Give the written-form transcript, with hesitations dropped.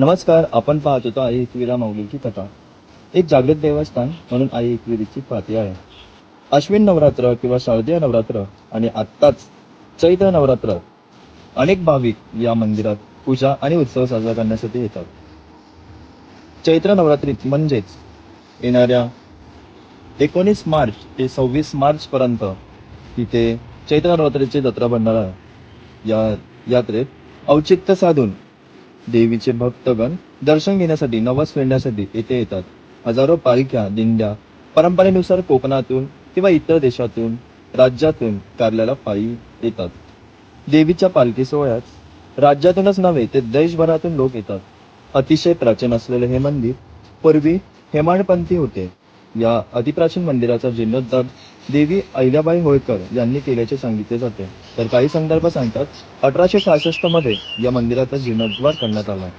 नमस्कार. आपण पाहत होतो आई एकविरा माऊलीची कथा. एक जागृत देवस्थान म्हणून आई एकविरीची ख्याती आहे. अश्विन नवरात्र किंवा शारदीय नवरात्र आणि आत्ताच चैत्र नवरात्र अनेक भाविक या मंदिरात पूजा आणि उत्सव साजरा करण्यासाठी येतात. चैत्र नवरात्रीत म्हणजेच येणाऱ्या 19 मार्च ते 26 मार्च पर्यंत तिथे चैत्र नवरात्रीची जत्रा भरणार आहे. या यात्रेत औचित्य साधून देवीचे भक्तगण दर्शन घेण्यासाठी नवस फेडण्यासाठी येथे येतात. हजारो पालख्या दिंड्या परंपरेनुसार कोकणातून किंवा इतर देशातून राज्यातून कारल्याला पायी येतात. देवीच्या पालखी सोहळ्यात राज्यातूनच नव्हे ते देशभरातून लोक येतात. अतिशय प्राचीन असलेले हे मंदिर पूर्वी हेमाडपंथी होते. या अतिप्राचीन मंदिराचा जीर्णोद्धार देवी अहिल्याबाई होळकर यांनी केल्याचे सांगितले जाते. तर काही संदर्भ सांगतात 1866 मध्ये या मंदिराचा जीर्णोद्धार करण्यात आला.